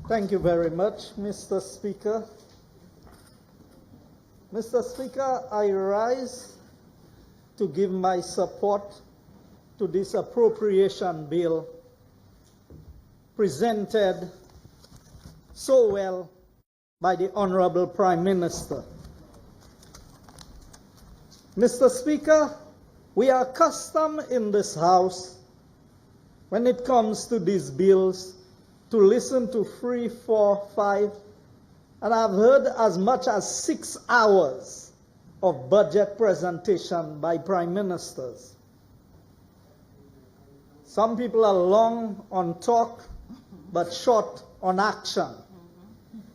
Thank you very much, Mr. Speaker. Mr. Speaker, I rise to give my support to this appropriation bill presented so well by the Honorable Prime Minister. Mr. Speaker, we are accustomed in this House, when it comes to these bills, to listen to 3, 4, 5, and I've heard as much as 6 hours of budget presentation by prime ministers. Some people are long on talk, but short on action.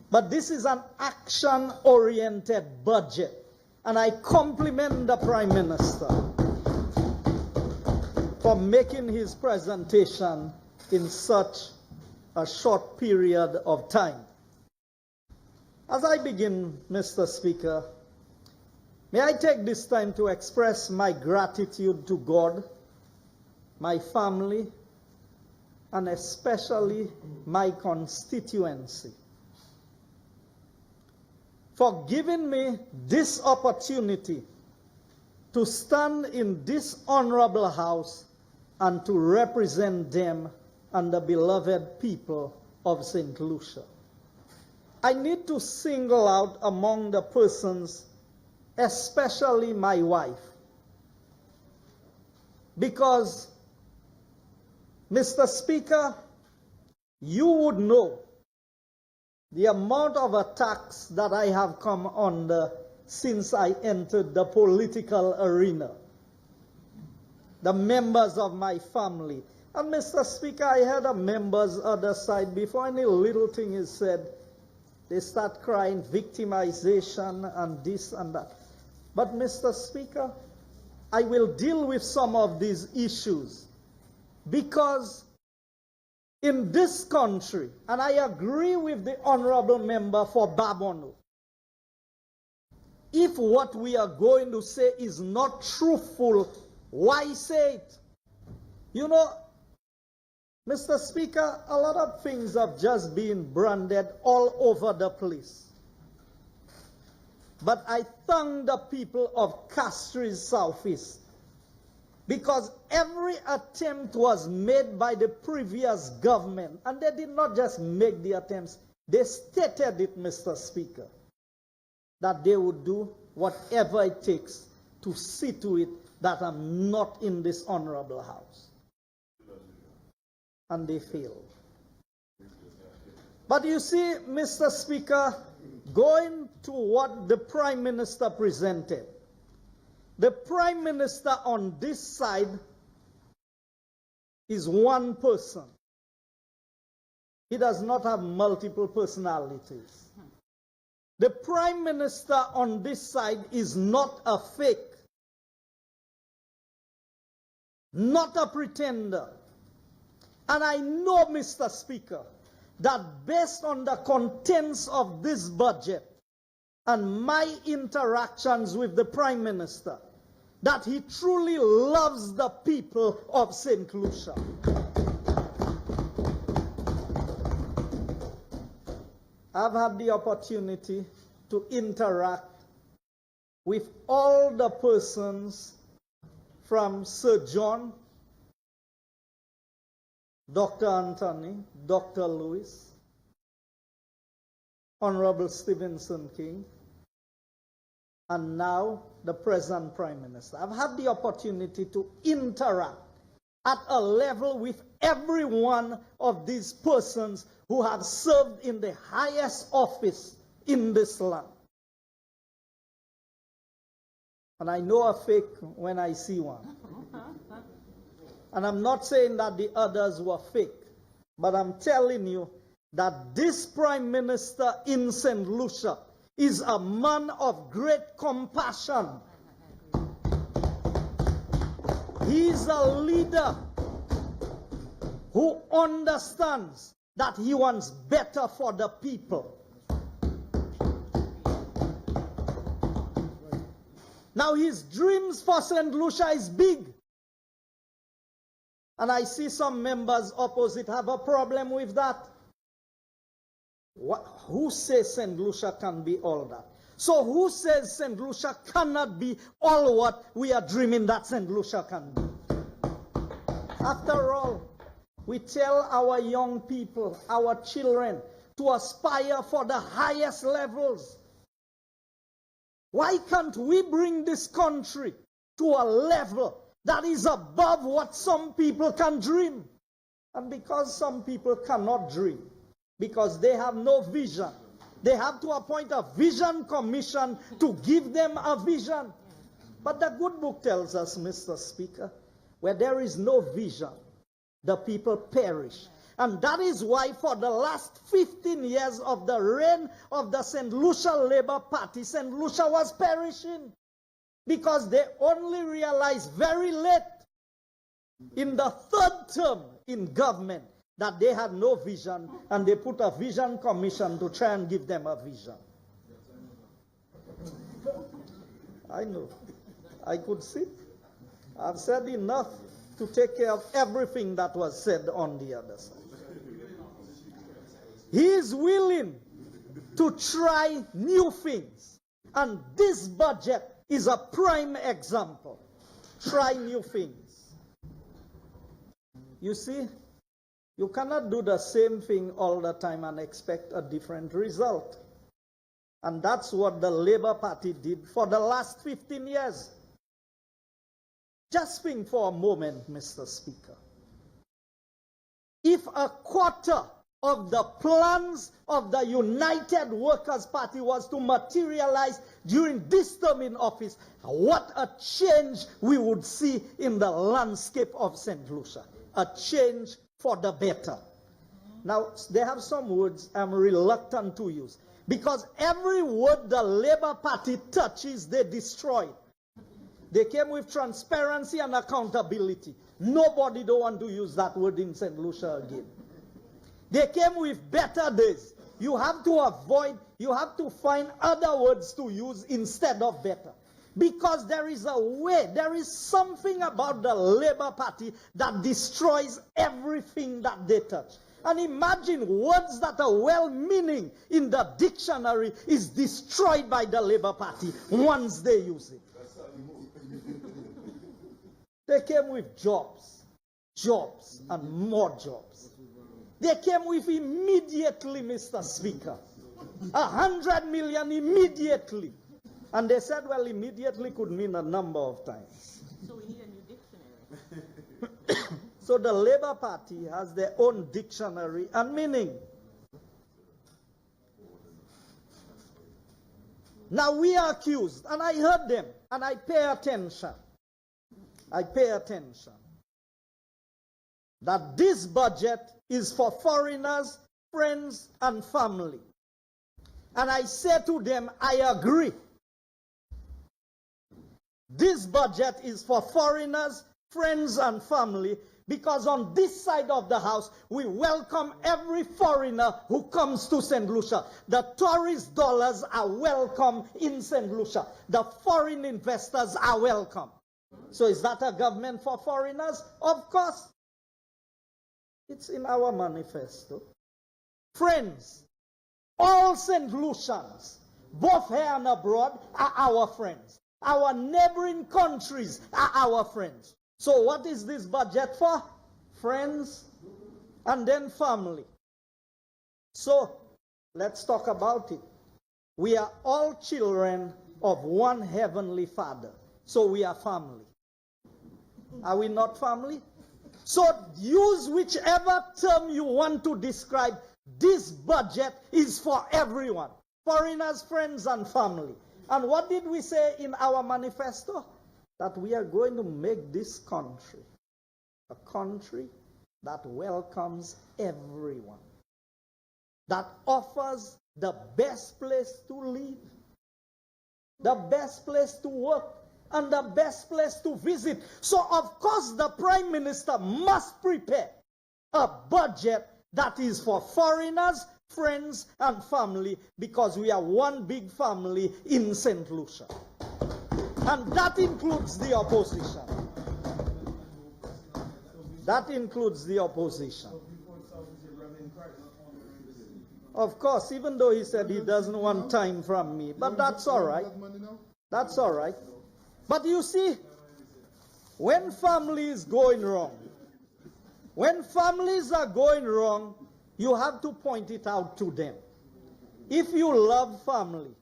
But this is an action-oriented budget, and I compliment the Prime Minister for making his presentation in such a short period of time. As I begin, Mr. Speaker, may I take this time to express my gratitude to God, my family, and especially my constituency for giving me this opportunity to stand in this honorable House and to represent them and the beloved people of Saint Lucia. I need to single out among the persons, especially my wife, because, Mr. Speaker, you would know the amount of attacks that I have come under since I entered the political arena. The members of my family. And Mr. Speaker, I had a member's other side, before any little thing is said, they start crying victimization and this and that. But Mr. Speaker, I will deal with some of these issues because in this country, and I agree with the honorable member for Babono, if what we are going to say is not truthful, why say it? You know, Mr. Speaker, a lot of things have just been branded all over the place. But I thank the people of Castries Southeast because every attempt was made by the previous government, and they did not just make the attempts, they stated it, Mr. Speaker, that they would do whatever it takes to see to it that I'm not in this honorable House. And they failed. But you see, Mr. Speaker, going to what the Prime Minister presented, the Prime Minister on this side is one person. He does not have multiple personalities. The Prime Minister on this side is not a fake, not a pretender. And I know, Mr. Speaker, that based on the contents of this budget and my interactions with the Prime Minister, that he truly loves the people of Saint Lucia. I've had the opportunity to interact with all the persons from Sir John, Dr. Anthony, Dr. Lewis, Honorable Stevenson King, and now the present Prime Minister. I've had the opportunity to interact at a level with every one of these persons who have served in the highest office in this land. And I know a fake when I see one. And I'm not saying that the others were fake, but I'm telling you that this Prime Minister in Saint Lucia is a man of great compassion. He is a leader who understands that he wants better for the people. Now his dreams for Saint Lucia is big. And I see some members opposite have a problem with that. Who says Saint Lucia can be all that? So who says Saint Lucia cannot be all what we are dreaming that Saint Lucia can be? After all, we tell our young people, our children, to aspire for the highest levels. Why can't we bring this country to a level that is above what some people can dream? And because some people cannot dream, because they have no vision, they have to appoint a vision commission to give them a vision. But the good book tells us, Mr. Speaker, where there is no vision, the people perish. And that is why for the last 15 years of the reign of the Saint Lucia Labour Party, Saint Lucia was perishing. Because they only realized very late in the third term in government that they had no vision, and they put a vision commission to try and give them a vision. I know. I could see. I've said enough to take care of everything that was said on the other side. He is willing to try new things. And this budget is a prime example. Try new things. You see, you cannot do the same thing all the time and expect a different result. And that's what the Labour Party did for the last 15 years. Just think for a moment, Mr. Speaker. If a quarter of the plans of the United Workers' Party was to materialize during this term in office, what a change we would see in the landscape of Saint Lucia. A change for the better. Now, they have some words I'm reluctant to use, because every word the Labour Party touches, they destroy. They came with transparency and accountability. Nobody don't want to use that word in Saint Lucia again. They came with better days. You have to avoid, you have to find other words to use instead of better. Because there is a way, there is something about the Labour Party that destroys everything that they touch. And imagine words that are well-meaning in the dictionary is destroyed by the Labour Party once they use it. They came with jobs, jobs, and more jobs. They came with immediately, Mr. Speaker. 100 million immediately. And they said, well, immediately could mean a number of times. So we need a new dictionary. So the Labour Party has their own dictionary and meaning. Now we are accused, and I heard them, and I pay attention. I pay attention. That this budget is for foreigners, friends, and family. And I say to them, I agree. This budget is for foreigners, friends, and family, because on this side of the house, we welcome every foreigner who comes to Saint Lucia. The tourist dollars are welcome in Saint Lucia. The foreign investors are welcome. So is that a government for foreigners? Of course. It's in our manifesto. Friends, all Saint Lucians, both here and abroad, are our friends. Our neighboring countries are our friends. So what is this budget for? Friends and then family. So let's talk about it. We are all children of one heavenly Father. So we are family. Are we not family? So use whichever term you want to describe. This budget is for everyone. Foreigners, friends, and family. And what did we say in our manifesto? That we are going to make this country a country that welcomes everyone. That offers the best place to live, the best place to work, and the best place to visit. So of course the Prime Minister must prepare a budget that is for foreigners, friends, and family, because we are one big family in Saint Lucia. And that includes the opposition. That includes the opposition. Of course, even though he said he doesn't want time from me. But that's all right. That's all right. But you see, when family is going wrong, when families are going wrong, you have to point it out to them. If you love family,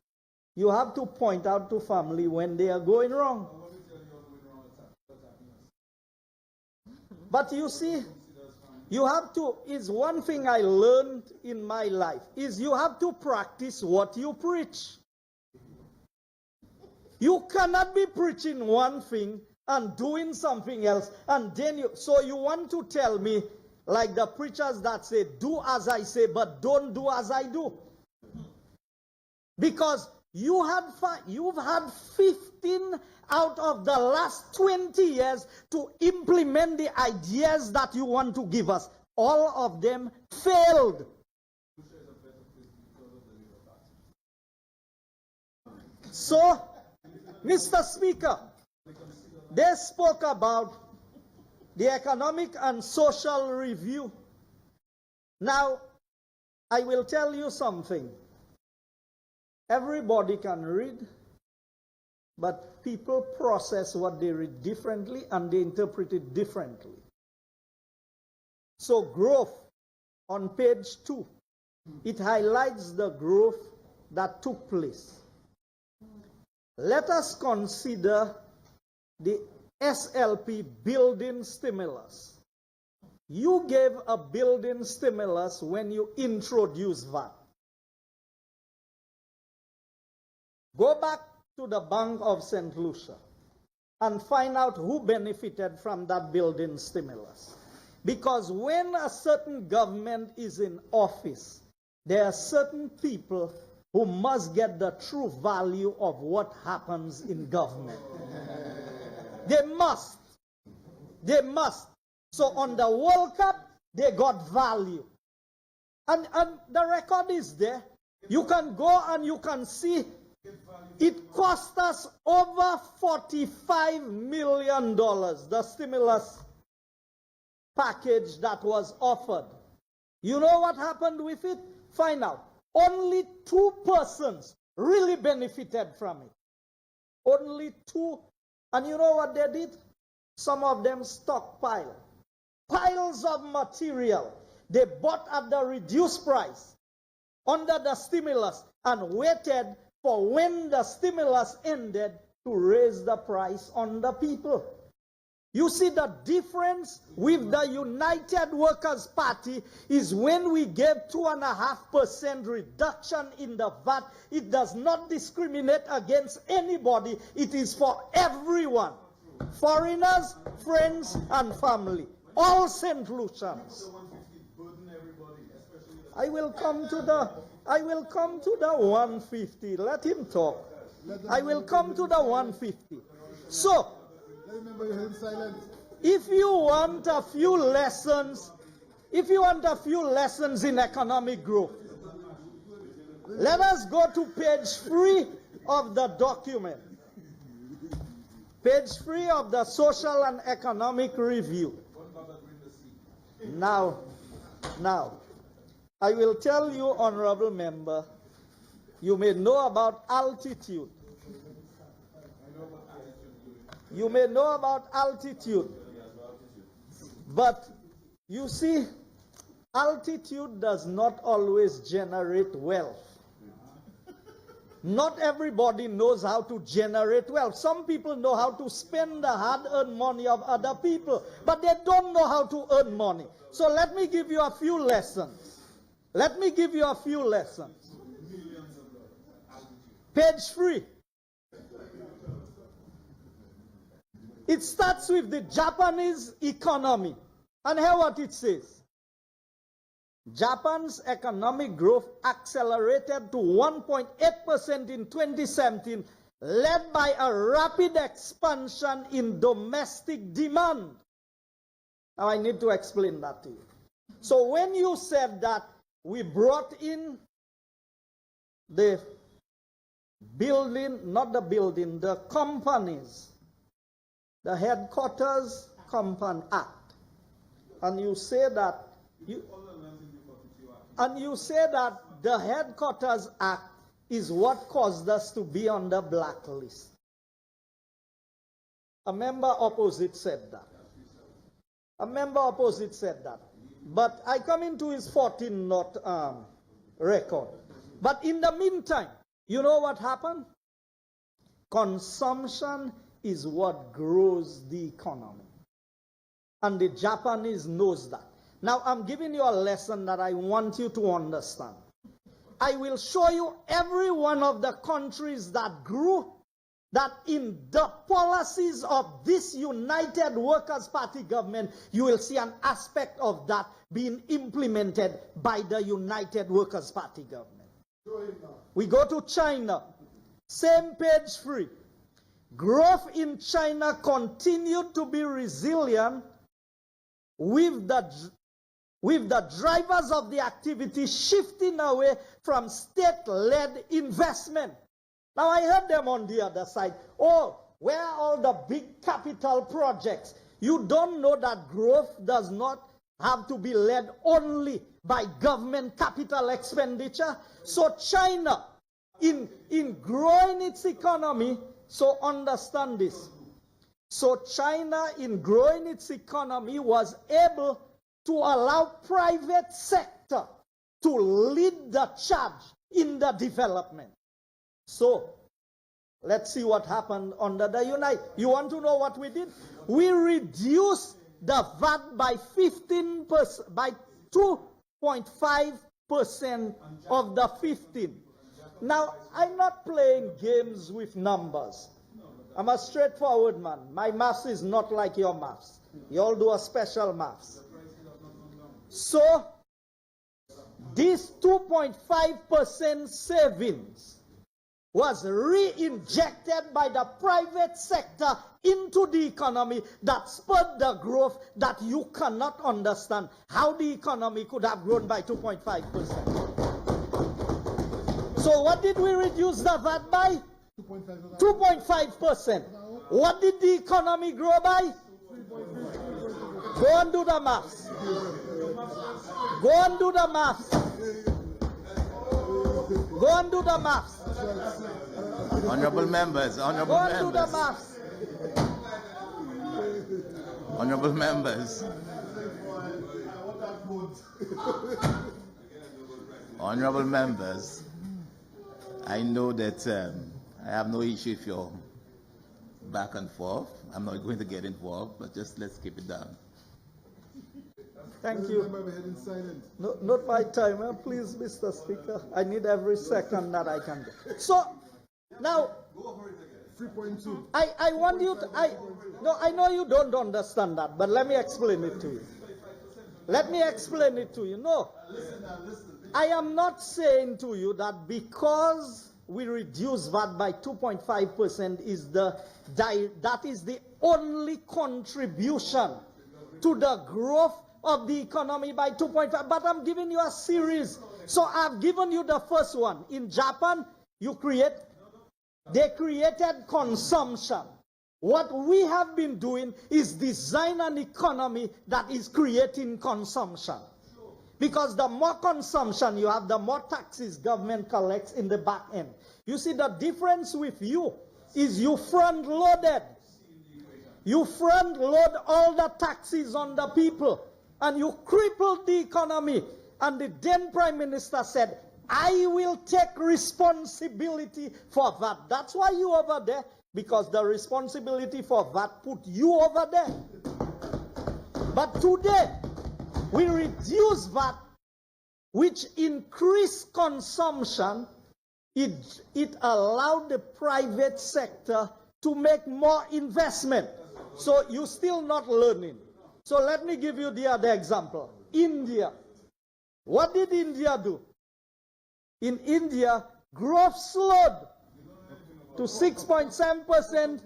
you have to point out to family when they are going wrong. But you see, you have to, is one thing I learned in my life, is you have to practice what you preach. You cannot be preaching one thing and doing something else, and then so you want to tell me, like the preachers that say, do as I say, but don't do as I do. Because you've had 15 out of the last 20 years to implement the ideas that you want to give us. All of them failed. So, Mr. Speaker, they spoke about the economic and social review. Now, I will tell you something. Everybody can read, but people process what they read differently and they interpret it differently. So growth, on page 2, it highlights the growth that took place. Let us consider the SLP building stimulus. You gave a building stimulus when you introduced VAT. Go back to the Bank of Saint Lucia and find out who benefited from that building stimulus. Because when a certain government is in office, there are certain people who must get the true value of what happens in government. They must. They must. So on the World Cup, they got value. And the record is there. You can go and you can see it cost us over $45 million, the stimulus package that was offered. You know what happened with it? Find out. Only 2 persons really benefited from it. Only 2. And you know what they did? Some of them stockpiled. Piles of material. They bought at the reduced price under the stimulus and waited for when the stimulus ended to raise the price on the people. You see, the difference with the United Workers' Party is when we gave 2.5% reduction in the VAT, it does not discriminate against anybody. It is for everyone. Foreigners, friends, and family. All Saint Lucians. I will come to the 150. Let him talk. I will come to the 150. So, if you want a few lessons, in economic growth, let us go to page 3 of the document. Page 3 of the Social and Economic Review. Now, I will tell you, honorable member, you may know about altitude. You may know about altitude. But you see, altitude does not always generate wealth. Not everybody knows how to generate wealth. Some people know how to spend the hard-earned money of other people, but they don't know how to earn money. So let me give you a few lessons. Page 3. It starts with the Japanese economy. And hear what it says. Japan's economic growth accelerated to 1.8% in 2017, led by a rapid expansion in domestic demand. Now I need to explain that to you. So when you said that we brought in the the companies, the Headquarters Company Act, and you say that the Headquarters Act is what caused us to be on the blacklist. A member opposite said that. A member opposite said that. But I come into his 14-note record. But in the meantime, you know what happened? Consumption is what grows the economy. And the Japanese knows that. Now I'm giving you a lesson that I want you to understand. I will show you every one of the countries that grew, that in the policies of this United Workers' Party government, you will see an aspect of that being implemented by the United Workers' Party government. We go to China, same page 3. Growth in China continued to be resilient with the drivers of the activity shifting away from state-led investment. Now I heard them on the other side. Oh, where are all the big capital projects? You don't know that growth does not have to be led only by government capital expenditure. So China, in growing its economy, so understand this. So China, in growing its economy, was able to allow private sector to lead the charge in the development. So, let's see what happened under the United. You want to know what we did? We reduced the VAT by 15%, by 2.5% of the 15. Now, I'm not playing games with numbers. I'm a straightforward man. My maths is not like your maths. You all do a special maths. So, this 2.5% savings was re-injected by the private sector into the economy that spurred the growth that you cannot understand how the economy could have grown by 2.5%. So what did we reduce the VAT by? 2.5%. What did the economy grow by? Go and do the maths. Go and do the maths. Go and do the maths. Honorable members, honorable Go and members. do the maths. Honorable members. Honorable members, I know that I have no issue if you're back and forth. I'm not going to get involved, but just let's keep it down. Thank you. No, not my time, please, Mr. Speaker. I need every second that I can get. So, now, 3.2. I want you to, I know you don't understand that, but let me explain it to you. Let me explain it to you. No, I am not saying to you that because we reduce VAT by 2.5% that is the only contribution to the growth of the economy by 2.5, but I'm giving you a series. So I've given you the first one. In Japan, they created consumption. What we have been doing is design an economy that is creating consumption. Because the more consumption you have, the more taxes government collects in the back end. You see, the difference with you is you front-loaded. You front-load all the taxes on the people. And you crippled the economy. And the then Prime Minister said, I will take responsibility for that. That's why you over there, because the responsibility for that put you over there. But today, we reduce that, which increased consumption. It allowed the private sector to make more investment. So you're still not learning. So let me give you the other example. India. What did India do? In India, growth slowed to 6.7%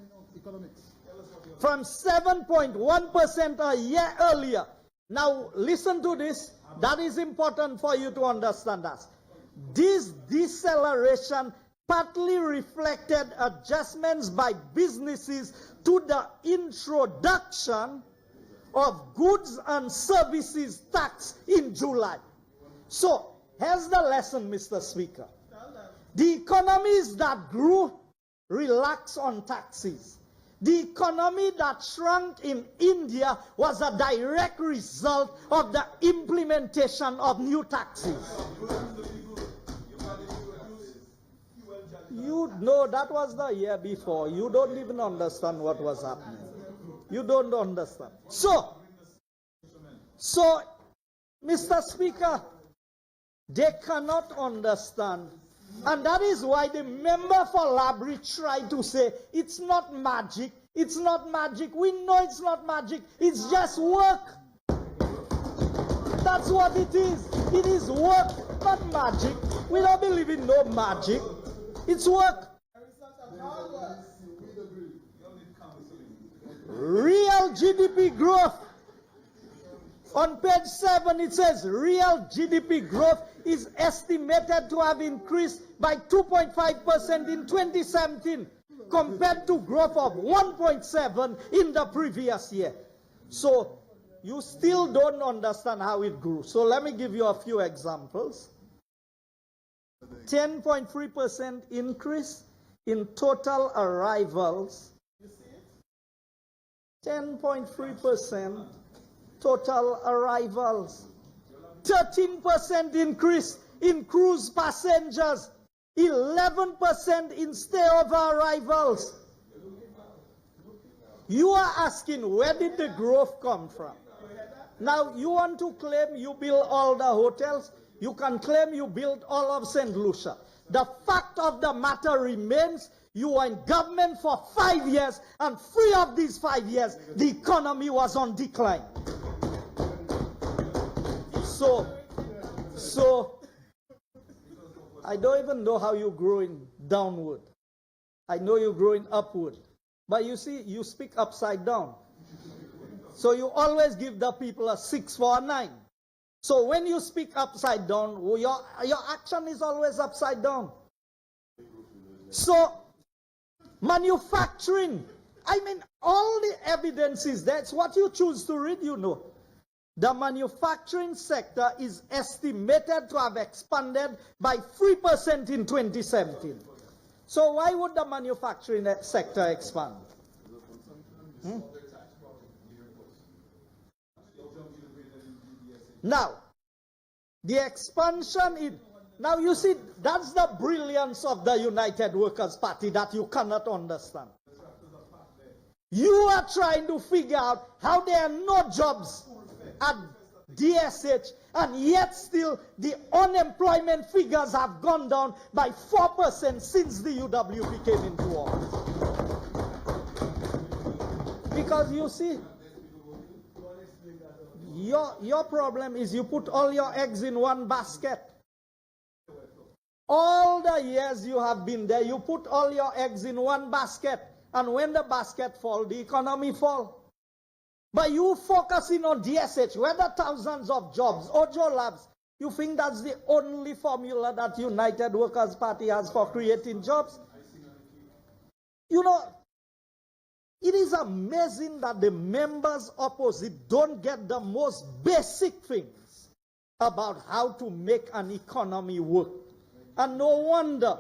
from 7.1% a year earlier. Now, listen to this. That is important for you to understand us. This deceleration partly reflected adjustments by businesses to the introduction of goods and services tax in July. So, here's the lesson, Mr. Speaker. The economies that grew relaxed on taxes. The economy that shrunk in India was a direct result of the implementation of new taxes. You know, that was the year before. You don't even understand what was happening. You don't understand. So, Mr. Speaker, they cannot understand. And that is why the member for Labrie tried to say, it's not magic. It's not magic. We know it's not magic. It's just work. That's what it is. It is work, not magic. We don't believe in no magic. It's work. Real GDP growth. On page 7, it says real GDP growth is estimated to have increased by 2.5% in 2017 compared to growth of 1.7% in the previous year. So you still don't understand how it grew. So let me give you a few examples. 10.3% increase in total arrivals. 10.3% total arrivals. 13% increase in cruise passengers. 11% in stayover arrivals. You are asking, where did the growth come from? Now, you want to claim you build all the hotels. You can claim you built all of Saint Lucia. The fact of the matter remains, you were in government for 5 years, and 3 of these 5 years, the economy was on decline. So, I don't even know how you're growing downward. I know you're growing upward. But you see, you speak upside down. So you always give the people a 6 for a 9. So when you speak upside down, your action is always upside down. So, manufacturing. I mean, all the evidence is there. It's what you choose to read, you know. The manufacturing sector is estimated to have expanded by 3% in 2017. So why would the manufacturing sector expand? Now, the expansion in... Now you see, that's the brilliance of the United Workers' Party that you cannot understand. You are trying to figure out how there are no jobs at DSH, and yet still the unemployment figures have gone down by 4% since the UWP came into office. Because you see, your problem is you put all your eggs in one basket. All the years you have been there, you put all your eggs in one basket, and when the basket falls, the economy falls. But you focusing on DSH, where the thousands of jobs, Ojo Labs, you think that's the only formula that United Workers' Party has for creating jobs? You know, it is amazing that the members opposite don't get the most basic things about how to make an economy work. And no wonder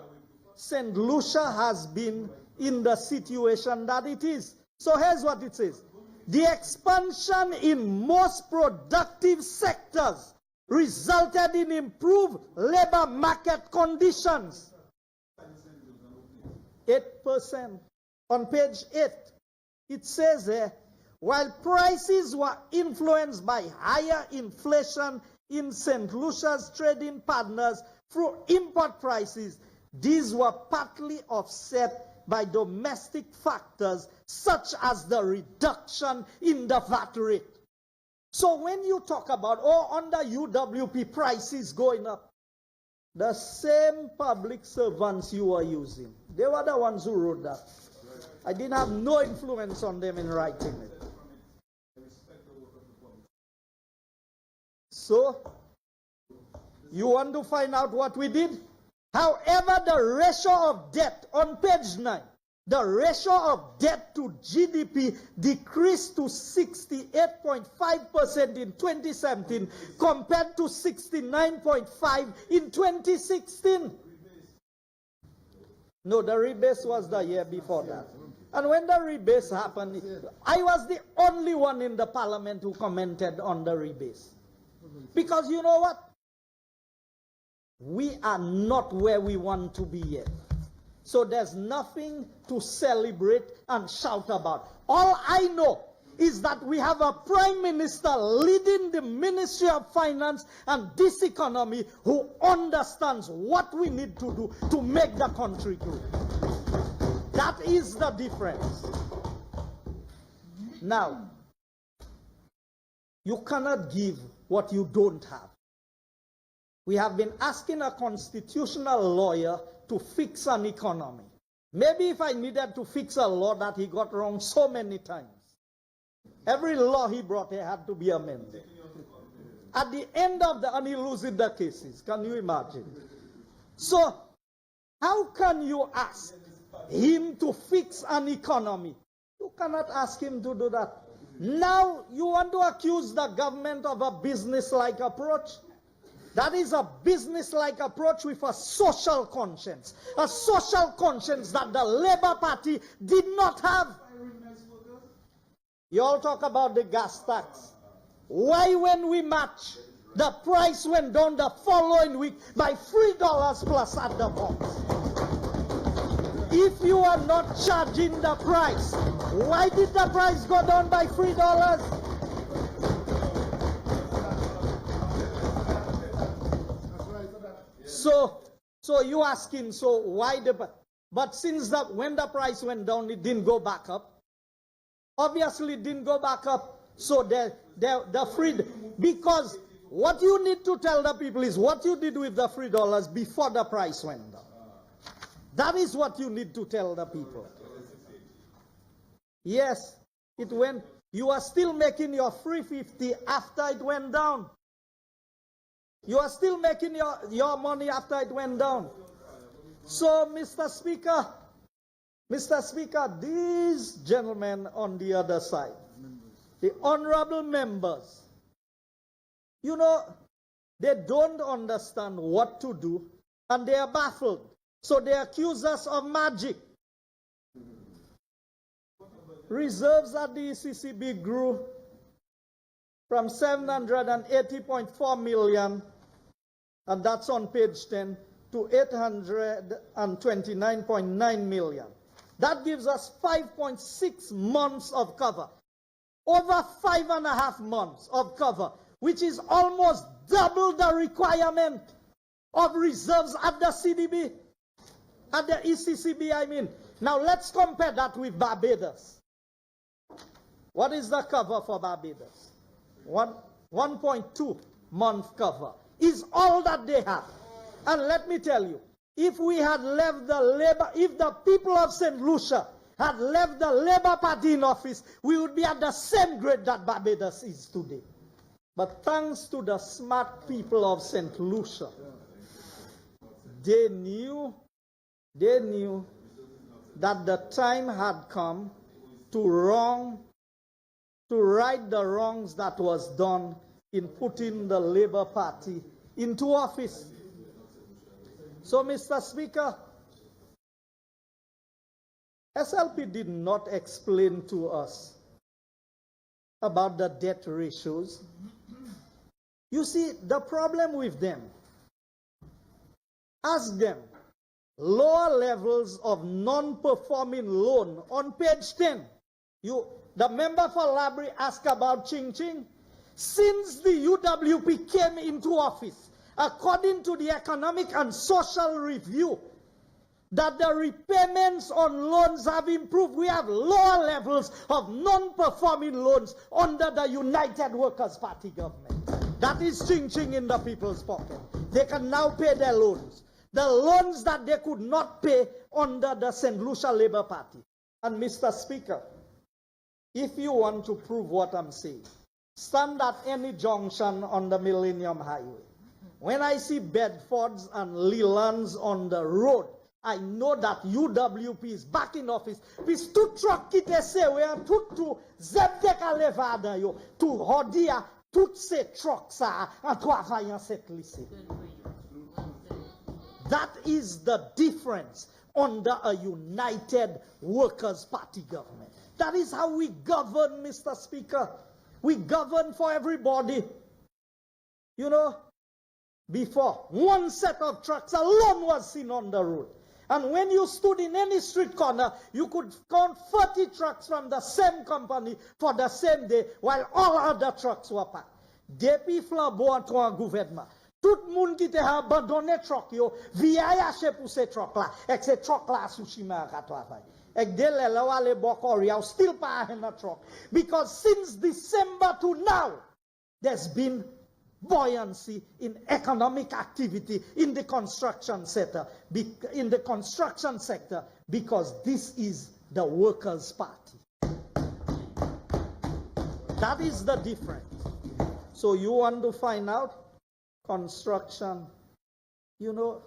Saint Lucia has been in the situation that it is. So here's what it says. The expansion in most productive sectors resulted in improved labor market conditions. 8%. On page 8, it says here, while prices were influenced by higher inflation in St. Lucia's trading partners through import prices, these were partly offset by domestic factors such as the reduction in the VAT rate. So when you talk about, under UWP prices going up, the same public servants you are using, they were the ones who wrote that. I didn't have no influence on them in writing it. So, you want to find out what we did? However, the ratio of debt on page 9, the ratio of debt to GDP decreased to 68.5% in 2017 compared to 69.5% in 2016. No, the rebase was the year before that. And when the rebase happened, I was the only one in the parliament who commented on the rebase. Because you know what? We are not where we want to be yet. So there's nothing to celebrate and shout about. All I know is that we have a prime minister leading the Ministry of Finance and this economy who understands what we need to do to make the country grow. That is the difference. Now, you cannot give what you don't have. We have been asking a constitutional lawyer to fix an economy. Maybe if I needed to fix a law that he got wrong so many times, every law he brought here had to be amended. At the end of and he losing the cases. Can you imagine? So, how can you ask him to fix an economy? You cannot ask him to do that. Now, you want to accuse the government of a business-like approach? That is a business-like approach with a social conscience. A social conscience that the Labour Party did not have. You all talk about the gas tax. Why when we match, the price went down the following week by $3 plus at the pumps? If you are not charging the price, why did the price go down by $3? So you asking, so why but since when the price went down, it didn't go back up. Obviously it didn't go back up. So the free, because what you need to tell the people is what you did with the $3 before the price went down. That is what you need to tell the people. Yes, it went, you are still making your $3.50 after it went down. You are still making your money after it went down. So, Mr. Speaker, these gentlemen on the other side, the honorable members, you know, they don't understand what to do and they are baffled. So they accuse us of magic. Reserves at the ECCB grew from 780.4 million, and that's on page 10, to 829.9 million. That gives us 5.6 months of cover. Over 5.5 months of cover, which is almost double the requirement of reserves at the CDB, at the ECCB, I mean. Now let's compare that with Barbados. What is the cover for Barbados? 1.2 month cover is all that they have. And let me tell you, if we had left the Labour, if the people of Saint Lucia had left the Labour Party in office, we would be at the same grade that Barbados is today. But thanks to the smart people of Saint Lucia, they knew that the time had come to right the wrongs that was done in putting the Labour Party into office. So, Mr. Speaker, SLP did not explain to us about the debt ratios. You see, the problem with them, ask them, lower levels of non-performing loan on page 10. The member for Labrie asked about Ching Ching. Since the UWP came into office, according to the Economic and Social Review, that the repayments on loans have improved. We have lower levels of non-performing loans under the United Workers' Party government. That is Ching Ching in the people's pocket. They can now pay their loans. The loans that they could not pay under the St. Lucia Labour Party. And Mr. Speaker, if you want to prove what I'm saying, stand at any junction on the Millennium Highway. When I see Bedfords and Lelands on the road, I know that UWP is back in office. Puis tout truck qui te sewe, tout zeb de ka levada yo, tout hodia, tout ces trucks ça, en travaillant cette lycée. That is the difference under a united Workers' Party government. That is how we govern, Mr. Speaker. We govern for everybody. You know, before, one set of trucks alone was seen on the road. And when you stood in any street corner, you could count 40 trucks from the same company for the same day, while all other trucks were packed. Depuis flambeau en gouvernement, tout le monde qui a abandonné truck yo, via acheter pour ces trucks là, et ces trucks là Sushima à travail. Et dès là où les Bokoria still pas in a truck, because since December to now, there's been buoyancy in economic activity in the construction sector, because this is the Workers' Party. That is the difference. So you want to find out? Construction, you know,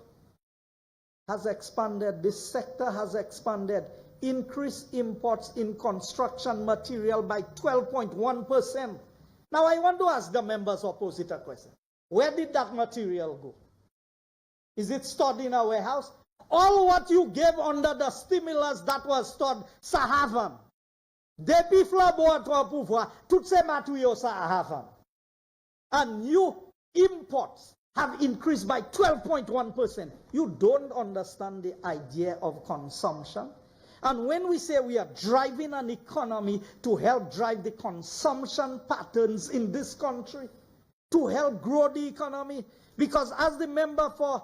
has expanded. This sector has expanded. Increased imports in construction material by 12.1%. Now I want to ask the members opposite a question. Where did that material go? Is it stored in a warehouse? All what you gave under the stimulus that was stored, ça haven't. Depuis Flambeau à pouvoir, toutes ces matériaux, ça haven't. And new imports have increased by 12.1%. You don't understand the idea of consumption. And when we say we are driving an economy to help drive the consumption patterns in this country, to help grow the economy, because as the member for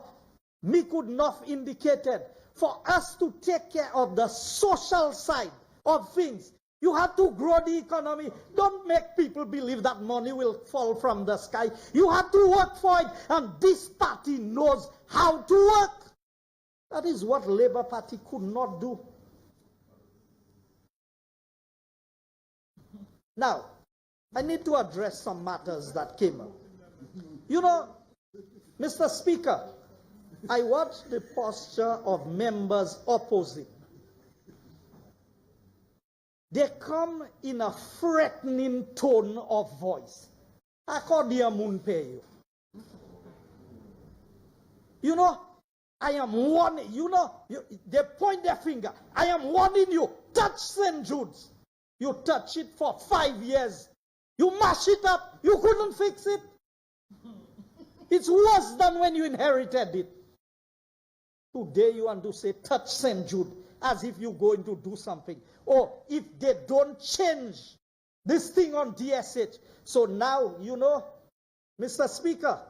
Mikud North indicated, for us to take care of the social side of things, you have to grow the economy. Don't make people believe that money will fall from the sky. You have to work for it, and this party knows how to work. That is what Labour Party could not do. Now, I need to address some matters that came up. You know, Mr. Speaker, I watched the posture of members opposing. They come in a threatening tone of voice. You know, I am warning, you know, they point their finger. I am warning you, touch St. Jude's. You touch it for 5 years. You mash it up, you couldn't fix it. It's worse than when you inherited it. Today you want to say, touch St. Jude, as if you're going to do something. Or if they don't change this thing on DSH. So now, you know, Mr. Speaker,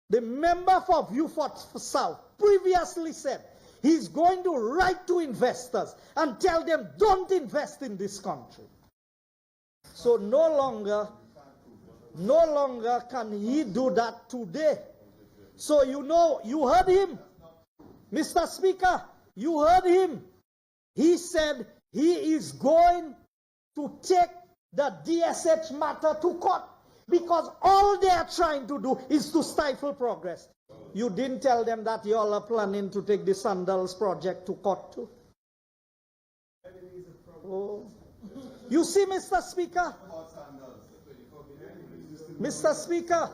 the member for Beaufort South previously said he's going to write to investors and tell them, don't invest in this country. So no longer can he do that today. So you know, you heard him. Mr. Speaker, you heard him. He said he is going to take the DSH matter to court because all they are trying to do is to stifle progress. You didn't tell them that you all are planning to take the Sandals project to court too. Oh. You see, Mr. Speaker? Mr. Speaker?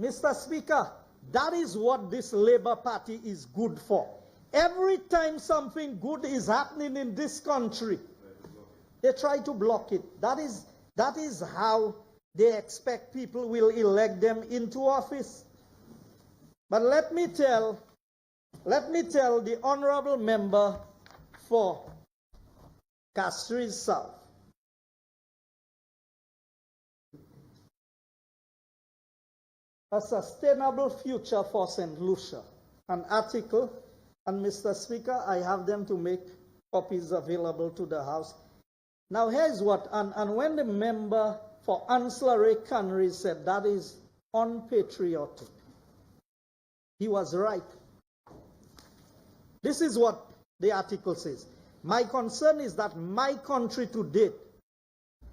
Mr. Speaker, that is what this Labour Party is good for. Every time something good is happening in this country, they try to block it. That is how they expect people will elect them into office. But let me tell the honorable member for Castries South. A Sustainable Future for Saint Lucia, an article, and Mr. Speaker, I have them to make copies available to the House. Now here's what, and when the member for Ancillary Canaries said that is unpatriotic, he was right. This is what the article says. My concern is that my country to date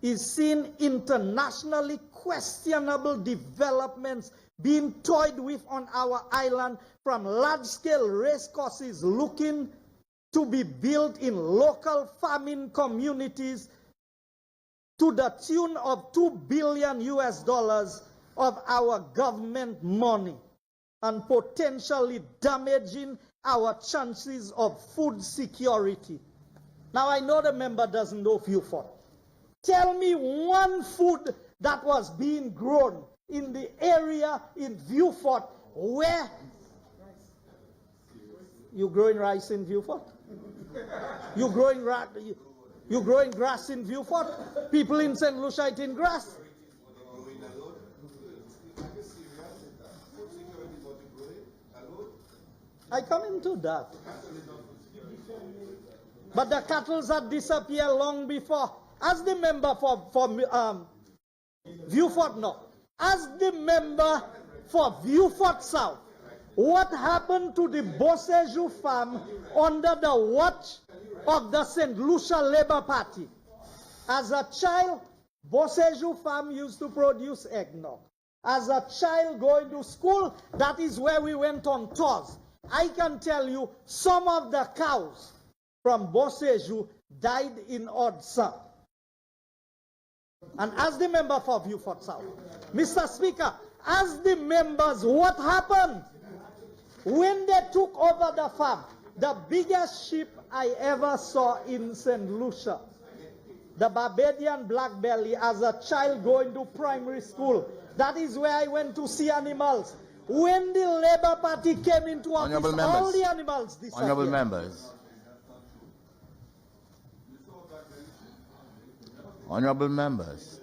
is seeing internationally questionable developments being toyed with on our island, from large-scale race courses looking to be built in local farming communities to the tune of $2 billion of our government money, and potentially damaging our chances of food security. Now, I know the member doesn't know Vieux Fort. Tell me one food that was being grown in the area in Vieux Fort where you growing rice in Vieux Fort? You growing grass in Vieux Fort? People in Saint Lucia eating grass. I come into that. But the cattle had disappeared long before. As the member for Vieux Fort North, as the member for Vieux Fort South, what happened to the Beausejour farm under the watch of the Saint Lucia Labour Party? As a child, Beausejour farm used to produce eggnog. As a child going to school, that is where we went on tours. I can tell you some of the cows from Beausejour died in odd sun. And as the member for Vieux Fort South, Mr. Speaker, as the members, what happened? When they took over the farm, the biggest sheep I ever saw in Saint Lucia, the Barbadian black belly, as a child going to primary school. That is where I went to see animals. When the Labour Party came into office, all the animals disappeared. Honourable members. Honourable members.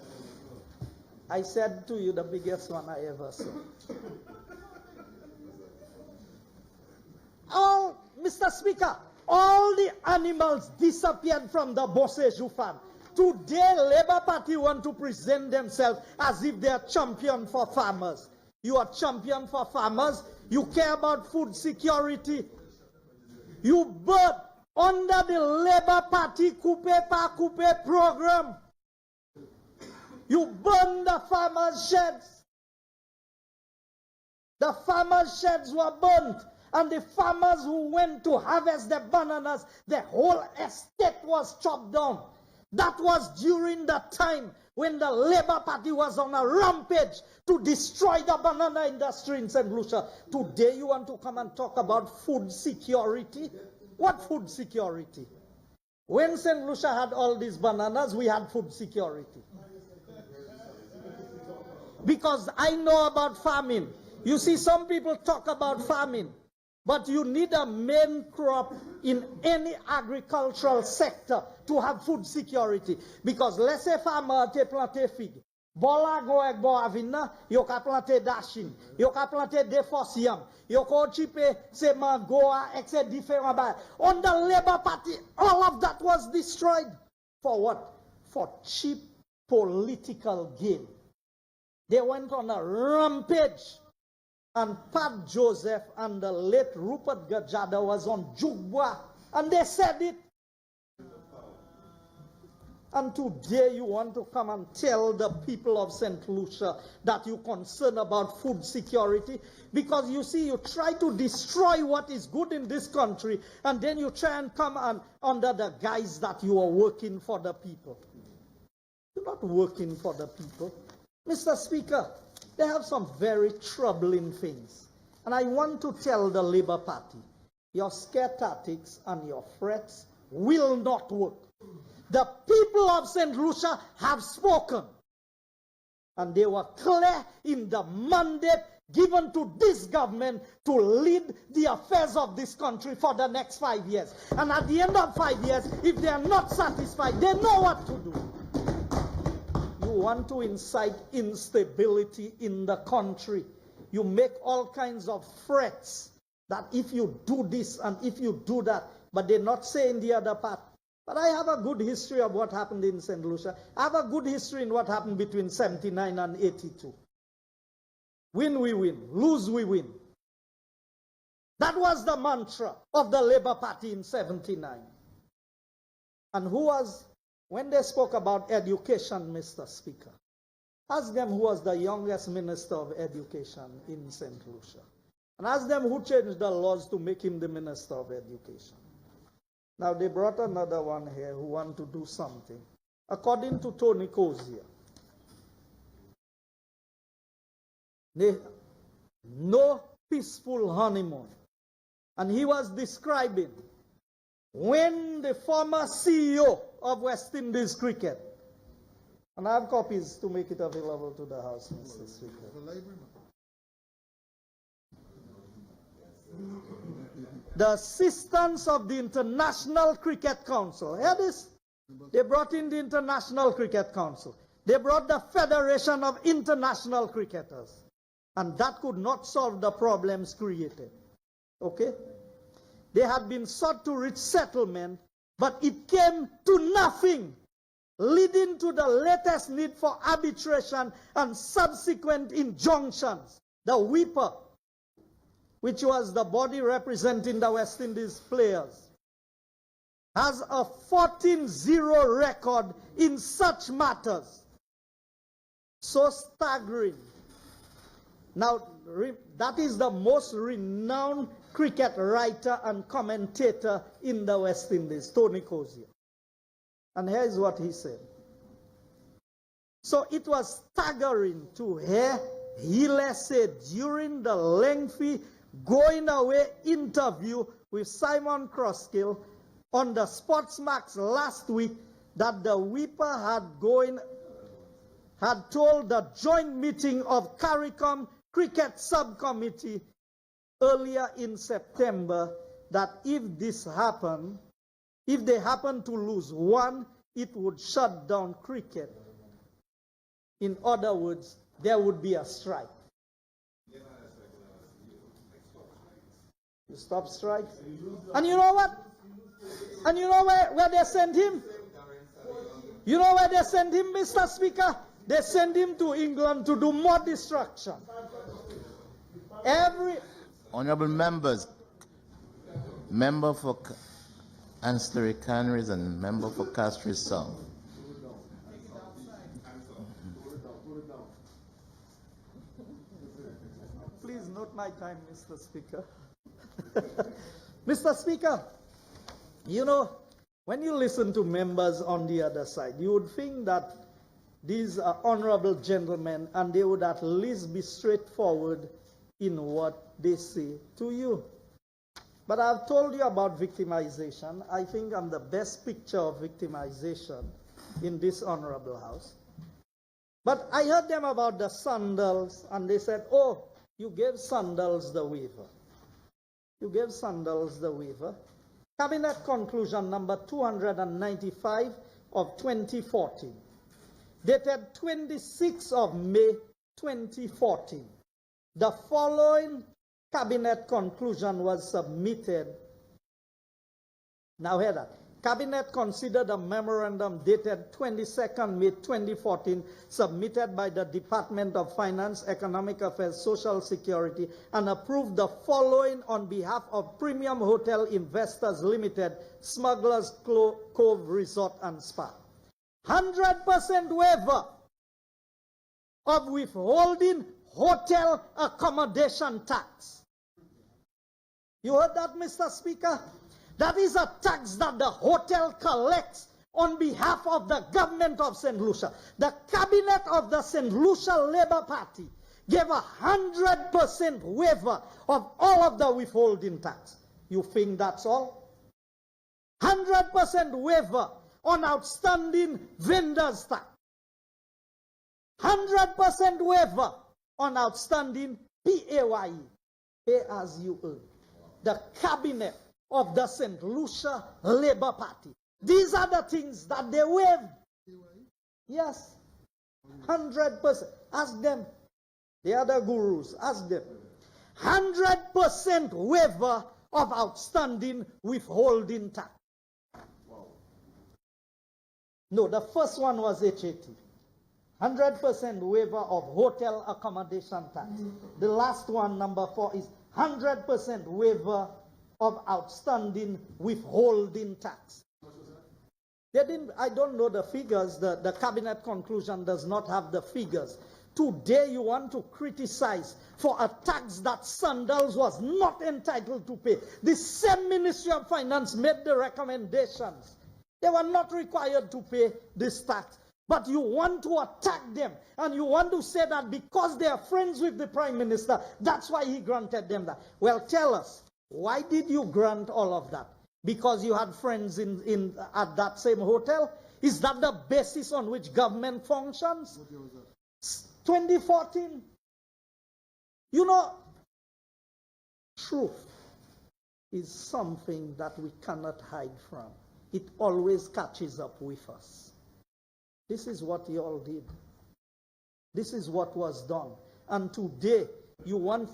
I said to you, the biggest one I ever saw. Mr. Speaker, all the animals disappeared from the Beausejour farm. Today, Labour Party want to present themselves as if they are champion for farmers. You are champion for farmers. You care about food security. You bird under the Labour Party coupe par coupe program. You burn the farmers' sheds. The farmers' sheds were burnt. And the farmers who went to harvest the bananas, the whole estate was chopped down. That was during the time when the Labour Party was on a rampage to destroy the banana industry in Saint Lucia. Today you want to come and talk about food security? What food security? When Saint Lucia had all these bananas, we had food security. Because I know about farming. You see, some people talk about farming. But you need a main crop in any agricultural sector to have food security. Because let's say farmer te plante fig. Bola go ek bo avina, yo ka plante dashin, yo ka plante defosiam, yo ka chipe se mangoa, etc. different ba. On the Labour Party, all of that was destroyed. For what? For cheap political gain. They went on a rampage. And Pat Joseph and the late Rupert Gajada was on Jugwa. And they said it. And today you want to come and tell the people of Saint Lucia that you're concerned about food security. Because you see, you try to destroy what is good in this country. And then you try and come on under the guise that you are working for the people. You're not working for the people. Mr. Speaker, they have some very troubling things. And I want to tell the Labour Party, your scare tactics and your threats will not work. The people of Saint Lucia have spoken. And they were clear in the mandate given to this government to lead the affairs of this country for the next 5 years. And at the end of 5 years, if they are not satisfied, they know what to do. You want to incite instability in the country. You make all kinds of threats that if you do this and if you do that, but they're not saying the other part. But I have a good history of what happened in Saint Lucia. I have a good history in what happened between 79 and 82. Win, we win. Lose, we win. That was the mantra of the Labour Party in 79. And who was when they spoke about education, Mr. Speaker, ask them who was the youngest minister of education in Saint Lucia. And ask them who changed the laws to make him the minister of education. Now they brought another one here who want to do something. According to Tony Cozier, no peaceful honeymoon. And he was describing when the former CEO of West Indies Cricket, and I have copies to make it available to the House, Mr. Speaker. The assistance of the International Cricket Council. Hear this? They brought in the International Cricket Council. They brought the Federation of International Cricketers. And that could not solve the problems created. Okay? They had been sought to reach settlement, but it came to nothing, leading to the latest need for arbitration and subsequent injunctions. The Whipper, which was the body representing the West Indies players, has a 14-0 record in such matters. So staggering. Now, that is the most renowned cricket writer and commentator in the West Indies, Tony Cozier. And here is what he said. So it was staggering to hear Healy say during the lengthy going away interview with Simon Crosskill on the Sportsmax last week that the Whipper had told the joint meeting of CARICOM Cricket Subcommittee earlier in September that if they happen to lose one, it would shut down cricket. In other words, there would be a strike. You stop strikes. And you know what? And you know where they sent him? You know where they sent him, Mr. Speaker? They sent him to England to do more destruction. Honorable members, member for Ancillary Canaries and member for Castries South. Please note my time, Mr. Speaker. Mr. Speaker, you know, when you listen to members on the other side, you would think that these are honorable gentlemen and they would at least be straightforward in what they say to you. But I've told you about victimization. I think I'm the best picture of victimization in this honorable house. But I heard them about the Sandals, and they said, oh, you gave Sandals the waiver. You gave Sandals the waiver. Cabinet conclusion number 295 of 2014, dated 26th of May 2014. The following Cabinet conclusion was submitted. Now hear that. Cabinet considered a memorandum dated 22nd May 2014 submitted by the Department of Finance, Economic Affairs, Social Security and approved the following on behalf of Premium Hotel Investors Limited, Smugglers Cove Resort and Spa. 100% waiver of withholding hotel accommodation tax. You heard that, Mr. Speaker? That is a tax that the hotel collects on behalf of the government of Saint Lucia. The cabinet of the Saint Lucia Labour Party gave 100% waiver of all of the withholding tax. You think that's all? 100% waiver on outstanding vendors tax. 100% waiver on outstanding PAYE, pay as you earn. The cabinet of the Saint Lucia Labour Party. These are the things that they waived. Yes. 100%. Ask them. They are the gurus. Ask them. 100% waiver of outstanding withholding tax. No, the first one was HAT. 100% waiver of hotel accommodation tax. The last one, number 4, is 100% waiver of outstanding withholding tax. They didn't, I don't know the figures. The cabinet conclusion does not have the figures. Today you want to criticize for a tax that Sandals was not entitled to pay. The same Ministry of Finance made the recommendations. They were not required to pay this tax. But you want to attack them, and you want to say that because they are friends with the Prime Minister, that's why he granted them that. Well, tell us, why did you grant all of that? Because you had friends at that same hotel? Is that the basis on which government functions? What year was that? 2014. You know, truth is something that we cannot hide from. It always catches up with us. This is what you all did. This is what was done. And today, you want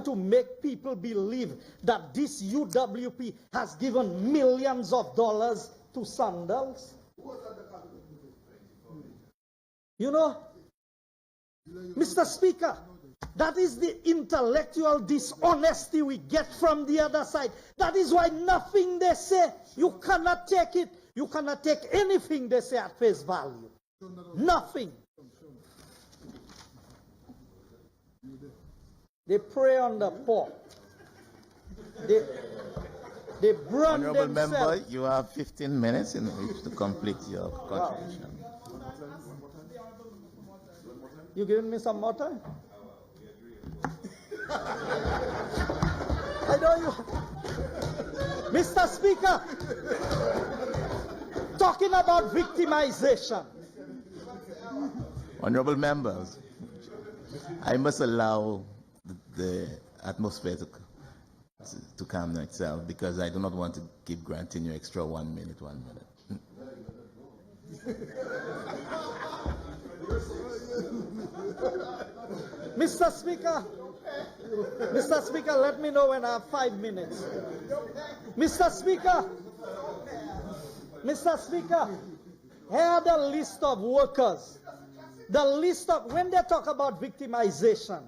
to make people believe that this UWP has given millions of dollars to Sandals. You know, Mr. Speaker, that is the intellectual dishonesty we get from the other side. That is why nothing they say, you cannot take it. You cannot take anything they say at face value. Nothing. They prey on the poor. They brand Honorable themselves. member, you have 15 minutes in which to complete your contribution. You giving me some more time? I know you. Mr. Speaker, talking about victimization. Honorable members, I must allow the atmosphere to calm down itself because I do not want to keep granting you extra 1 minute, 1 minute. Mr. Speaker, let me know when I have 5 minutes. Mr. Speaker, here are the list of workers. The list of, when they talk about victimization,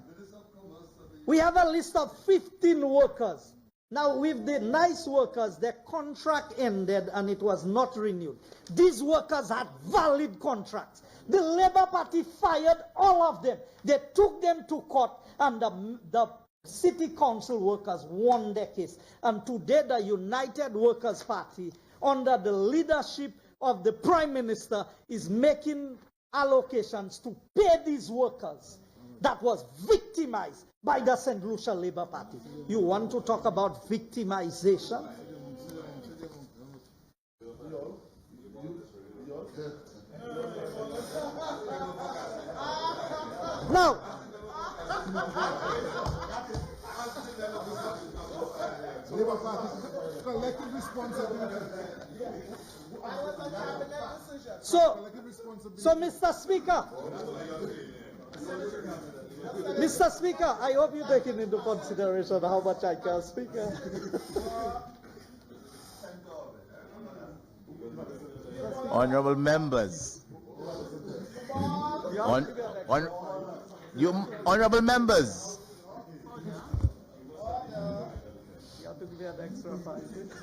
we have a list of 15 workers. Now, with the nice workers, their contract ended and it was not renewed. These workers had valid contracts. The Labour Party fired all of them. They took them to court, and the city council workers won their case. And today, the United Workers' Party, under the leadership of the Prime Minister, is making allocations to pay these workers that was victimized by the Saint Lucia Labour Party. You want to talk about victimization? Now, Labour Party, collective responsibility. so Mr. Speaker, I hope you're taking into consideration how much I can speak. Honorable members, honorable members, You have to give me an extra 5 minutes.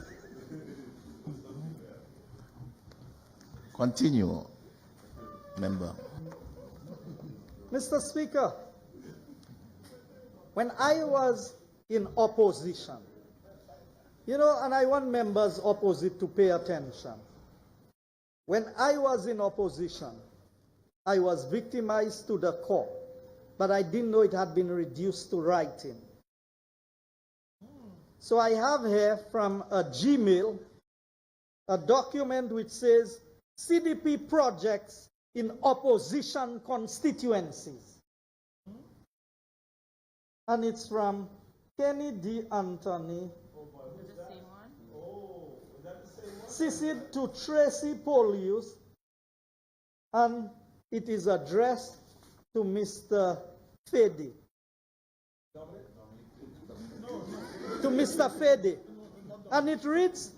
continue, member. Mr. Speaker, when I was in opposition, you know, and I want members opposite to pay attention. When I was in opposition, I was victimized to the core, but I didn't know it had been reduced to writing. So I have here from a Gmail a document which says CDP projects in opposition constituencies. And it's from Kenny D. Anthony. Is it the same one? CC'd to Tracy Polius, and it is addressed to Mr. Fede. To Mr. Fede. And it reads,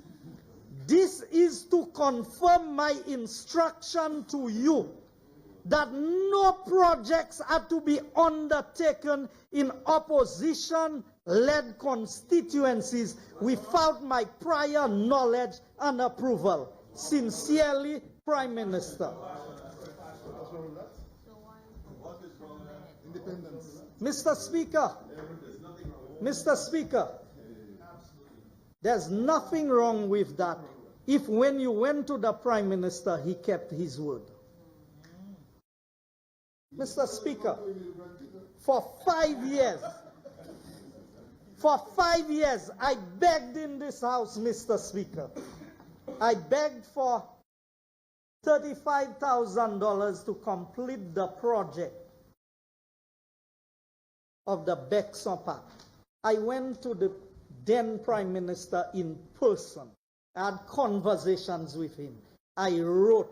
"This is to confirm my instruction to you that no projects are to be undertaken in opposition-led constituencies without my prior knowledge and approval." Sincerely, Prime Minister. What's wrong with that? Independence. Mr. Speaker, there's nothing wrong with that if when you went to the Prime Minister, he kept his word. Mr. Speaker, for 5 years, I begged in this house, Mr. Speaker. I begged for $35,000 to complete the project of the Bexon Park. I went to the then Prime Minister in person. I had conversations with him. I wrote.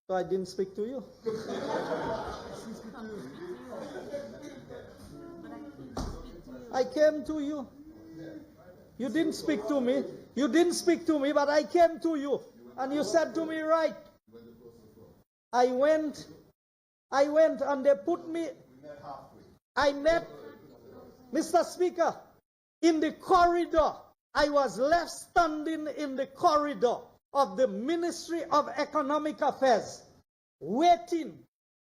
So I didn't speak to you. I came to you. You didn't speak to me. You didn't speak to me, but I came to you. And you said to me, right. I went and they put me. I met, Mr. Speaker, in the corridor. I was left standing in the corridor of the Ministry of Economic Affairs, waiting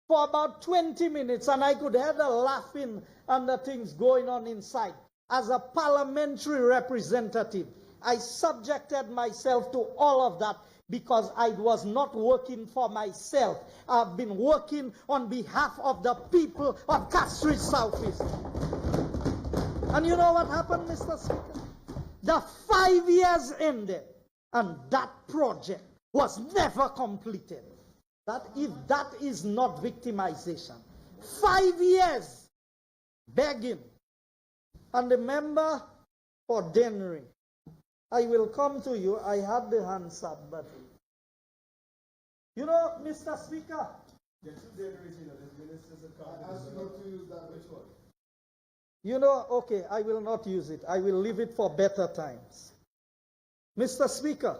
for about 20 minutes, and I could hear the laughing and the things going on inside. As a parliamentary representative, I subjected myself to all of that because I was not working for myself. I've been working on behalf of the people of Castries Southeast. And you know what happened, Mr. Speaker? The 5 years ended, and that project was never completed. That is not victimization. 5 years begging. And the member for Dennery, I will come to you. I had the hands up, but you know, Mr. Speaker. You know, okay, I will not use it. I will leave it for better times. Mr. Speaker,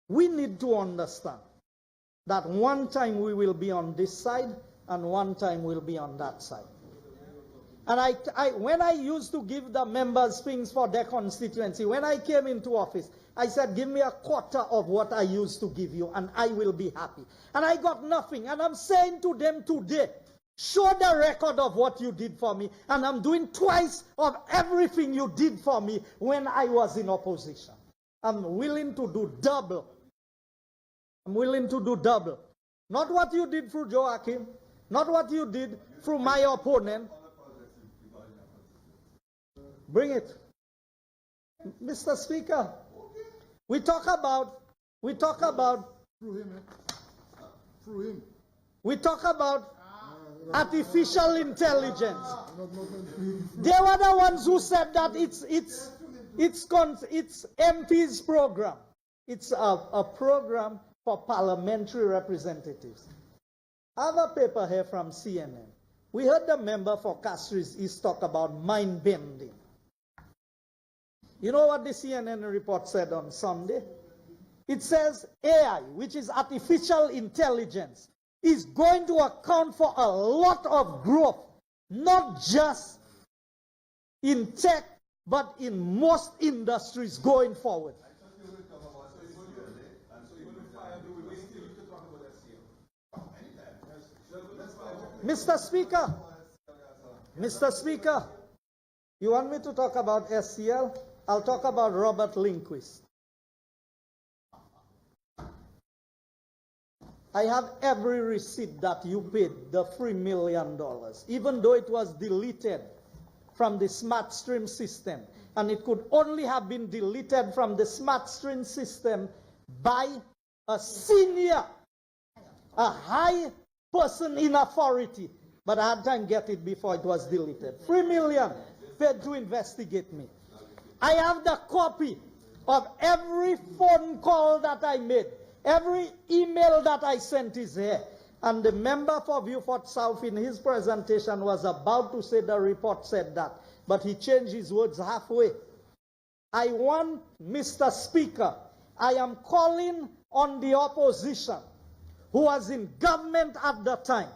we need to understand that one time we will be on this side and one time we'll be on that side. And when I used to give the members things for their constituency, when I came into office, I said, give me a quarter of what I used to give you, and I will be happy. And I got nothing. And I'm saying to them today, show the record of what you did for me, and I'm doing twice of everything you did for me when I was in opposition. I'm willing to do double. I'm willing to do double. Not what you did through Joachim, not what you did through my opponent. Bring it. Mr. Speaker, we talk about Through him. We talk about artificial intelligence. They were the ones who said that it's MP's program. It's a program for parliamentary representatives. I have a paper here from CNN. We heard the member for Castries East talk about mind bending. You know what the CNN report said on Sunday? It says AI, which is artificial intelligence, is going to account for a lot of growth, not just in tech, but in most industries going forward. Mr. Speaker, you want me to talk about SCL? I'll talk about Robert Lindquist. I have every receipt that you paid the $3 million, even though it was deleted from the smart stream system. And it could only have been deleted from the smart stream system by a senior, a high person in authority. But I had time to get it before it was deleted. $3 million paid to investigate me. I have the copy of every phone call that I made. Every email that I sent is here. And the member for Beaufort South in his presentation was about to say the report said that. But he changed his words halfway. I want, Mr. Speaker, I am calling on the opposition who was in government at the time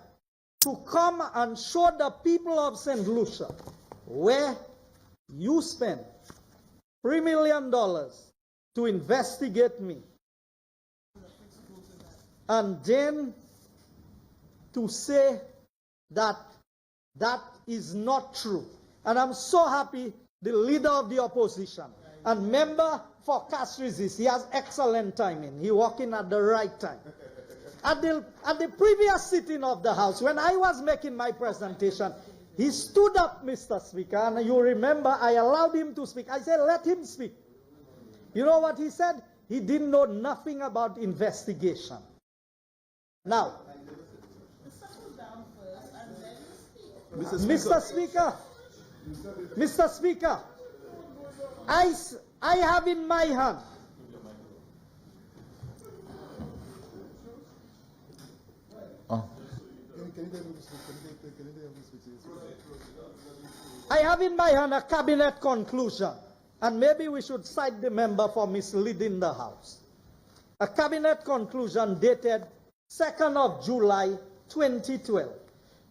to come and show the people of Saint Lucia where you spend $3 million to investigate me. And then to say that that is not true. And I'm so happy the leader of the opposition and member for Castries, he has excellent timing. He walked in at the right time. At the previous sitting of the House, when I was making my presentation, he stood up, Mr. Speaker, and you remember I allowed him to speak. I said, let him speak. You know what he said? He didn't know nothing about investigation. Now, Mr. Speaker, I have in my hand a cabinet conclusion, and maybe we should cite the member for misleading the House. A cabinet conclusion dated 2nd of July 2012.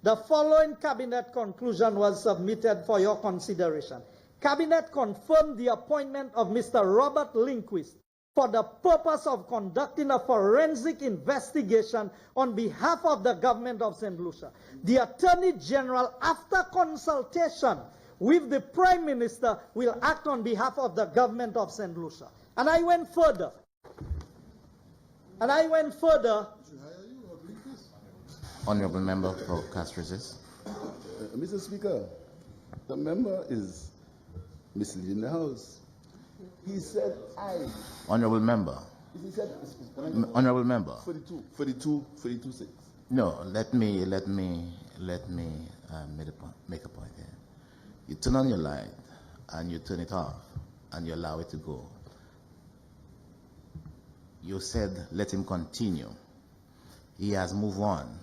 The following cabinet conclusion was submitted for your consideration. Cabinet confirmed the appointment of Mr. Robert Lindquist for the purpose of conducting a forensic investigation on behalf of the government of Saint Lucia. The Attorney General, after consultation with the Prime Minister, will act on behalf of the government of Saint Lucia. And I went further. Honorable member for Castries. Mr. Speaker, the member is misleading the House. He said Honorable member. He said, Honorable member. 42.6. No, let me make a point here. You turn on your light and you turn it off and you allow it to go. You said let him continue. He has moved on.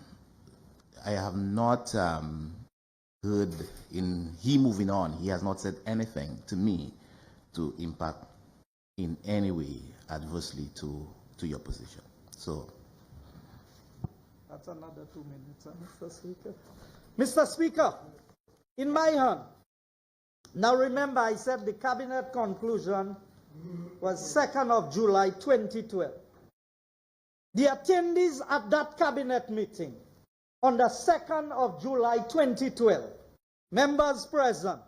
I have not heard in he moving on. He has not said anything to me to impact in any way adversely to your position. So that's another 2 minutes, Mr. Speaker. Mr. Speaker, in my hand. Now remember, I said the cabinet conclusion was 2nd of July 2012. The attendees at that cabinet meeting on the 2nd of July 2012, members present,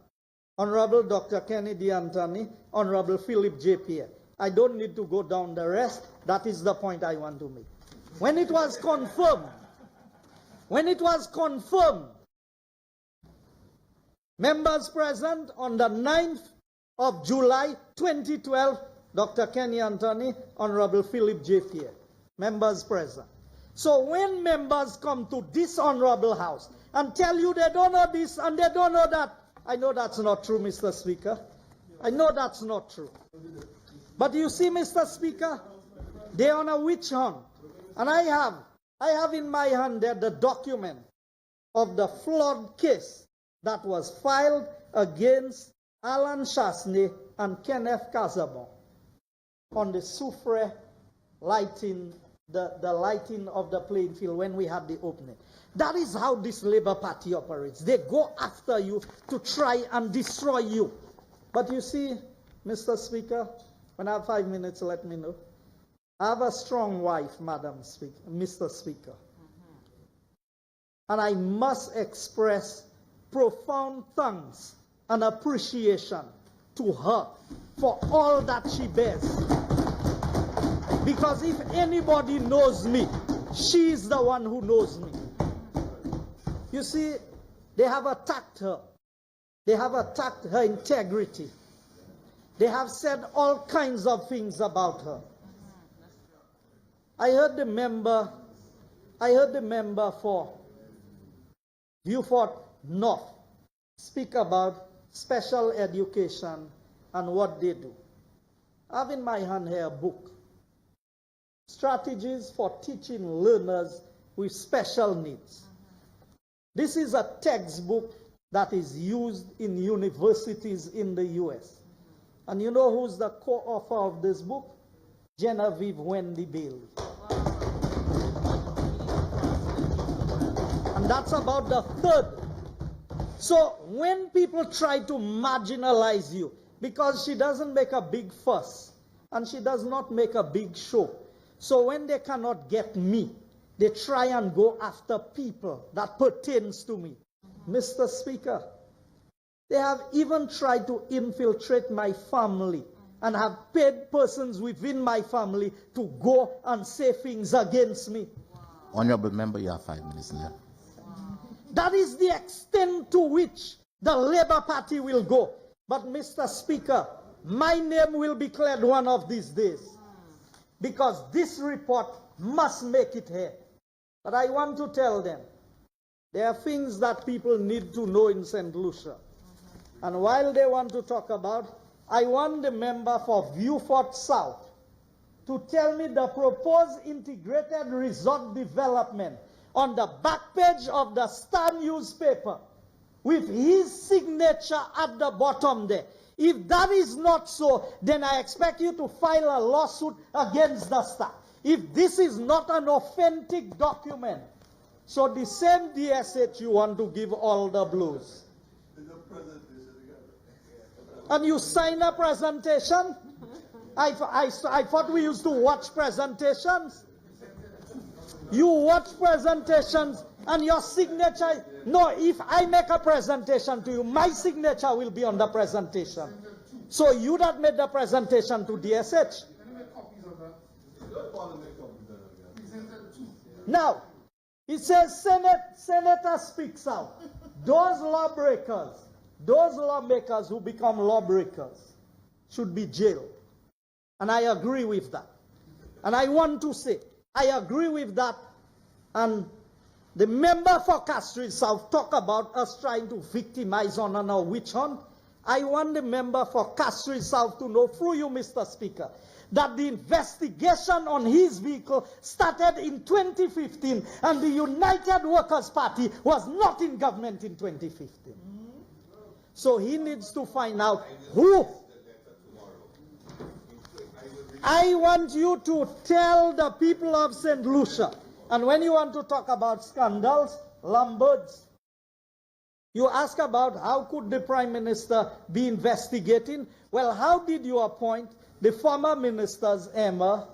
Honorable Dr. Kennedy Anthony, Honorable Philip J. Pierre. I don't need to go down the rest. That is the point I want to make. When it was confirmed, members present on the 9th of July 2012, Dr. Kenny Anthony, Honorable Philip J. Pierre. Members present. So when members come to this honorable House and tell you they don't know this and they don't know that, I know that's not true, Mr. Speaker. I know that's not true. But you see, Mr. Speaker, they're on a witch hunt. And I have in my hand there the document of the flood case that was filed against Alan Chasney and Kenneth Casabon on the Soufre lighting, the lighting of the playing field when we had the opening. That is how this Labour Party operates. They go after you to try and destroy you. But you see, Mr. Speaker, when I have 5 minutes, let me know. I have a strong wife, Madam Speaker, Mr. Speaker. And I must express profound thanks and appreciation to her for all that she bears. Because if anybody knows me, she is the one who knows me. You see, they have attacked her. They have attacked her integrity. They have said all kinds of things about her. I heard the member for Beaufort North speak about special education and what they do. I have in my hand here a book, Strategies for Teaching Learners with Special Needs. This is a textbook that is used in universities in the U.S. And you know who's the co-author of this book? Genevieve Wendy Bailey. And that's about the third. So when people try to marginalize you, because she doesn't make a big fuss and she does not make a big show. So when they cannot get me, they try and go after people that pertains to me. Mr. Speaker, they have even tried to infiltrate my family and have paid persons within my family to go and say things against me. Honorable member, you have 5 minutes left. That is the extent to which the Labour Party will go. But Mr. Speaker, my name will be cleared one of these days, because this report must make it here. But I want to tell them, there are things that people need to know in Saint Lucia. And while they want to talk about, I want the member for Viewfort South to tell me the proposed integrated resort development on the back page of the Star newspaper with his signature at the bottom there. If that is not so, then I expect you to file a lawsuit against the Star. If this is not an authentic document, so the same DSH you want to give all the blues. And you sign a presentation? I thought we used to watch presentations. You watch presentations and your signature. No, if I make a presentation to you, my signature will be on the presentation. So you that made the presentation to DSH. Now, it says Senator speaks out. Those lawbreakers, those lawmakers who become lawbreakers should be jailed. And I agree with that. And I want to say, I agree with that. And the member for Castries South talk about us trying to victimize on a witch hunt. I want the member for Castries South to know through you, Mr. Speaker, that the investigation on his vehicle started in 2015 and the United Workers' Party was not in government in 2015. So he needs to find out who. I want you to tell the people of Saint Lucia, and when you want to talk about scandals, Lombards, you ask about how could the Prime Minister be investigating. Well, how did you appoint the former ministers, Emma,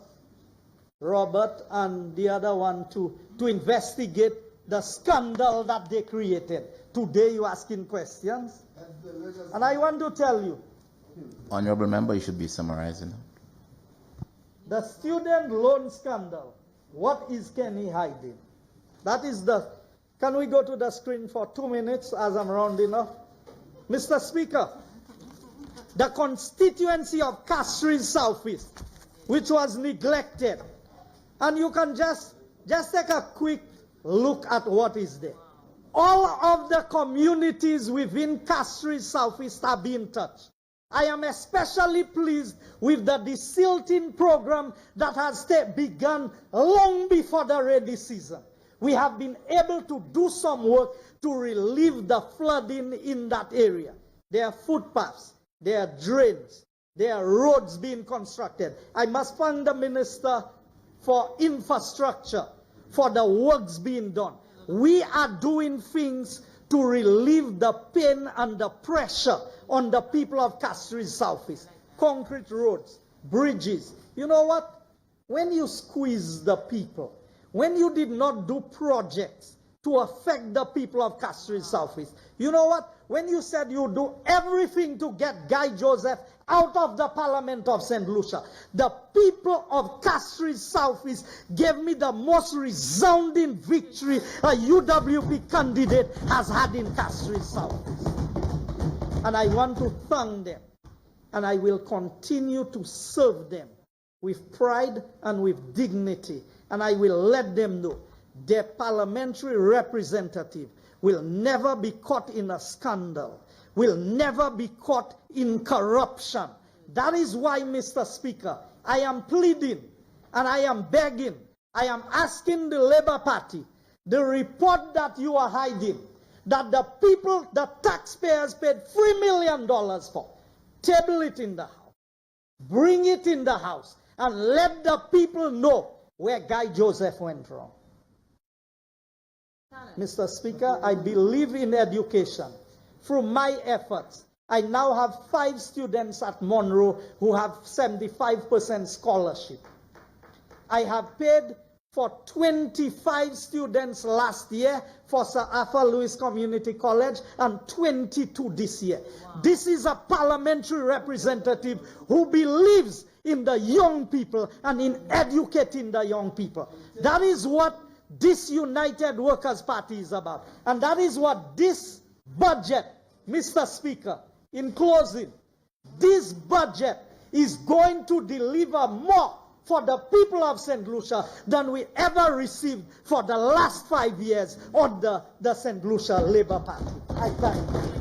Robert, and the other one to investigate the scandal that they created? Today you're asking questions. And I want to tell you. Honorable member, you should be summarizing. The student loan scandal. What is Kenny hiding? That is the... Can we go to the screen for 2 minutes as I'm rounding up? Mr. Speaker, the constituency of Castries Southeast, which was neglected. And you can just take a quick look at what is there. All of the communities within Castries Southeast are being touched. I am especially pleased with the desilting program that has begun long before the rainy season. We have been able to do some work to relieve the flooding in that area. There are footpaths, there are drains, there are roads being constructed. I must thank the Minister for Infrastructure for the works being done. We are doing things to relieve the pain and the pressure on the people of Castries Southeast. Concrete roads, bridges. You know what? When you squeeze the people, when you did not do projects to affect the people of Castries Southeast, you know what? When you said you do everything to get Guy Joseph out of the Parliament of Saint Lucia, the people of Castries Southeast gave me the most resounding victory a UWP candidate has had in Castries Southeast. And I want to thank them. And I will continue to serve them with pride and with dignity. And I will let them know their parliamentary representative will never be caught in a scandal, will never be caught in corruption. That is why, Mr. Speaker, I am pleading and I am begging, I am asking the Labour Party, the report that you are hiding, that the people, the taxpayers paid $3 million for, table it in the House, bring it in the House, and let the people know where Guy Joseph went wrong. Mr. Speaker, I believe in education. Through my efforts, I now have 5 students at Monroe who have 75% scholarship. I have paid for 25 students last year for Sir Arthur Lewis Community College and 22 this year. Wow. This is a parliamentary representative who believes in the young people and in educating the young people. That is what this United Workers' Party is about. And that is what this budget, Mr. Speaker, in closing, this budget is going to deliver more for the people of Saint Lucia than we ever received for the last 5 years on the Saint Lucia Labour Party. I thank you.